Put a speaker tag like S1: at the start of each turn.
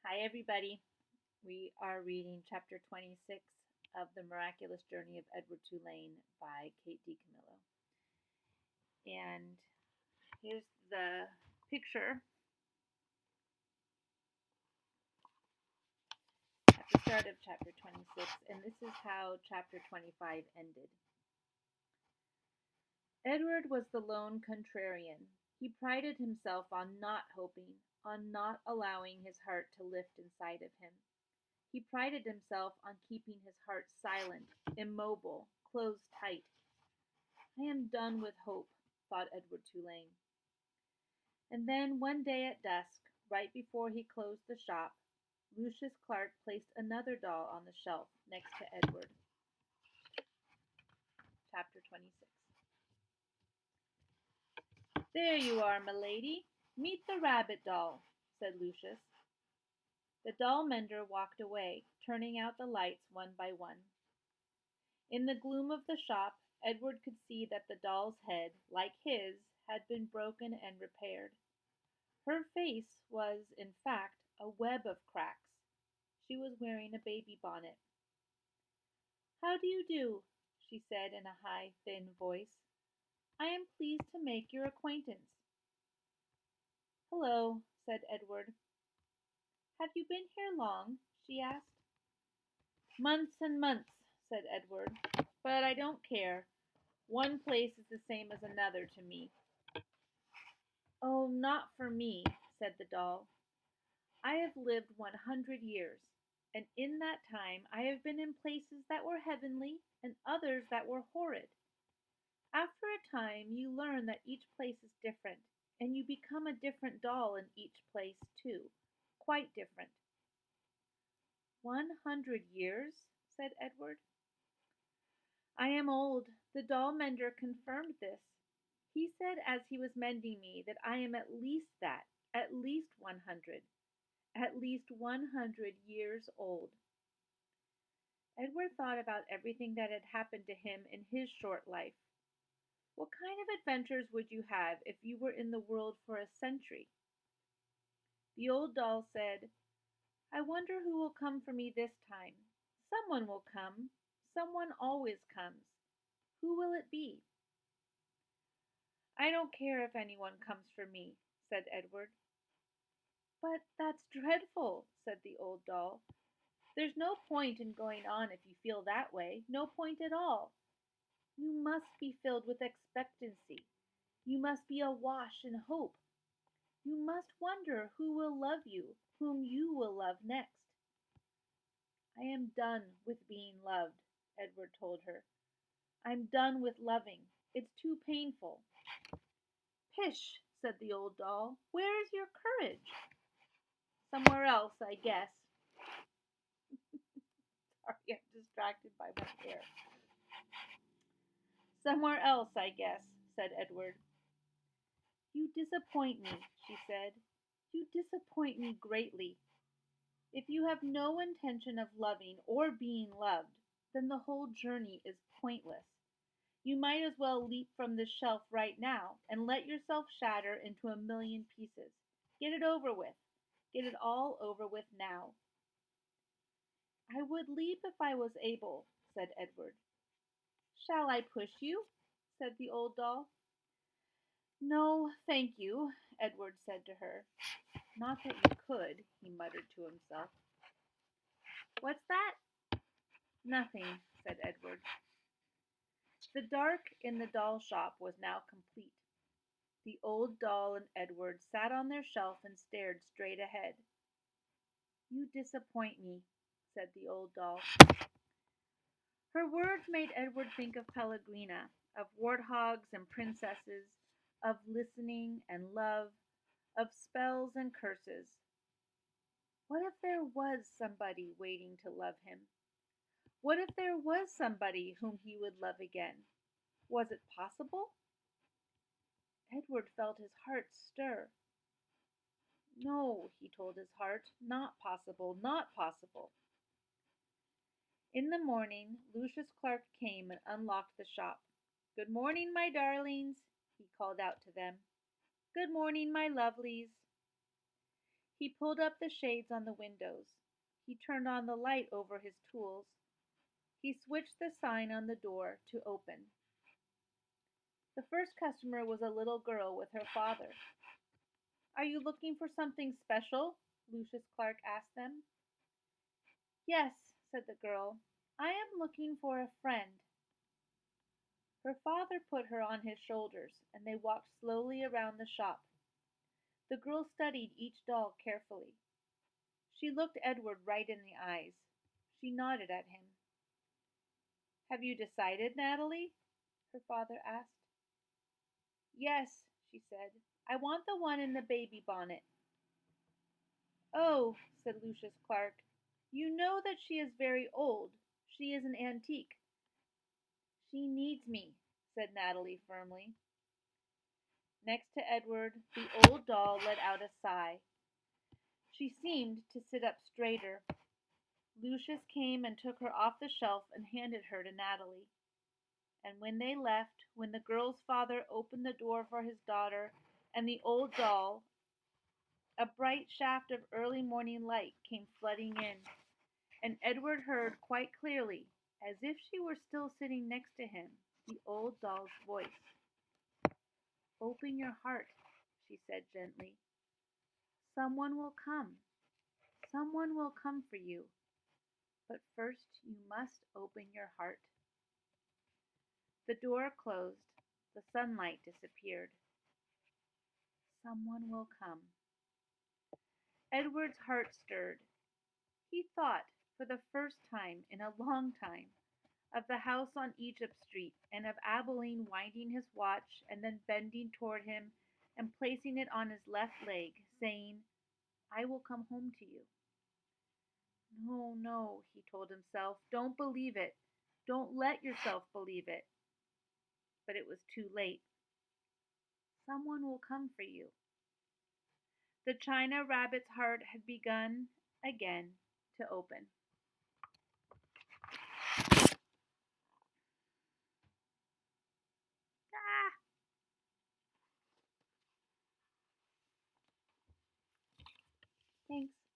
S1: Hi, everybody. We are reading chapter 26 of The Miraculous Journey of Edward Tulane by DiCamillo. And here's the picture at the start of chapter 26, and this is how chapter 25 ended. Edward was the lone contrarian. He prided himself on not hoping, on not allowing his heart to lift inside of him. He prided himself on keeping his heart silent, immobile, closed tight. I am done with hope, thought Edward Tulane. And then one day at dusk, right before he closed the shop, Lucius Clark placed another doll on the shelf next to Edward. Chapter 26. There you are, milady. Meet the rabbit doll, said Lucius. The doll mender walked away, turning out the lights one by one. In the gloom of the shop, Edward could see that the doll's head, like his, had been broken and repaired. Her face was, in fact, a web of cracks. She was wearing a baby bonnet. How do you do? She said in a high, thin voice. I am pleased to make your acquaintance. Hello, said Edward. Have you been here long? She asked. Months and months, said Edward, but I don't care. One place is the same as another to me. Oh, not for me, said the doll. I have lived 100 years, and in that time I have been in places that were heavenly and others that were horrid. After a time you learn that each place is different, and you become a different doll in each place, too, quite different. 100 years, said Edward. I am old. The doll mender confirmed this. He said as he was mending me that I am at least that, at least 100. At least 100 years old. Edward thought about everything that had happened to him in his short life. What kind of adventures would you have if you were in the world for a century? The old doll said, I wonder who will come for me this time. Someone will come. Someone always comes. Who will it be? I don't care if anyone comes for me, said Edward. But that's dreadful, said the old doll. There's no point in going on if you feel that way, no point at all. You must be filled with expectancy. You must be awash in hope. You must wonder who will love you, whom you will love next. I am done with being loved, Edward told her. I'm done with loving. It's too painful. Pish, said the old doll. Where is your courage? Somewhere else, I guess. Sorry, I'm distracted by my hair. Somewhere else, I guess, said Edward. You disappoint me, she said. You disappoint me greatly. If you have no intention of loving or being loved, then the whole journey is pointless. You might as well leap from the shelf right now and let yourself shatter into a million pieces. Get it over with. Get it all over with now. I would leap if I was able, said Edward. Shall I push you? Said the old doll. No, thank you, Edward said to her. Not that you could, he muttered to himself. What's that? Nothing, said Edward. The dark in the doll shop was now complete. The old doll and Edward sat on their shelf and stared straight ahead. You disappoint me, said the old doll. Her words made Edward think of Pellegrina, of warthogs and princesses, of listening and love, of spells and curses. What if there was somebody waiting to love him? What if there was somebody whom he would love again? Was it possible? Edward felt his heart stir. No, he told his heart, not possible, not possible. In the morning, Lucius Clark came and unlocked the shop. Good morning, my darlings, he called out to them. Good morning, my lovelies. He pulled up the shades on the windows. He turned on the light over his tools. He switched the sign on the door to open. The first customer was a little girl with her father. "Are you looking for something special?" Lucius Clark asked them. "Yes," said the girl. "I am looking for a friend." Her father put her on his shoulders, and they walked slowly around the shop. The girl studied each doll carefully. She looked Edward right in the eyes. She nodded at him. "Have you decided, Natalie?" her father asked. "Yes," she said. "I want the one in the baby bonnet." "Oh," said Lucius Clark, "you know that she is very old. She is an antique." "She needs me," said Natalie firmly. Next to Edward, the old doll let out a sigh. She seemed to sit up straighter. Lucius came and took her off the shelf and handed her to Natalie. And when they left, when the girl's father opened the door for his daughter and the old doll, a bright shaft of early morning light came flooding in, and Edward heard quite clearly, as if she were still sitting next to him, the old doll's voice. "Open your heart," she said gently. "Someone will come. Someone will come for you. But first you must open your heart." The door closed. The sunlight disappeared. Someone will come. Edward's heart stirred. He thought, for the first time in a long time, of the house on Egypt Street and of Abilene winding his watch and then bending toward him and placing it on his left leg, saying, "I will come home to you." "No, no," he told himself, "don't believe it. Don't let yourself believe it." But it was too late. Someone will come for you. The China rabbit's heart had begun again to open. Ah! Thanks.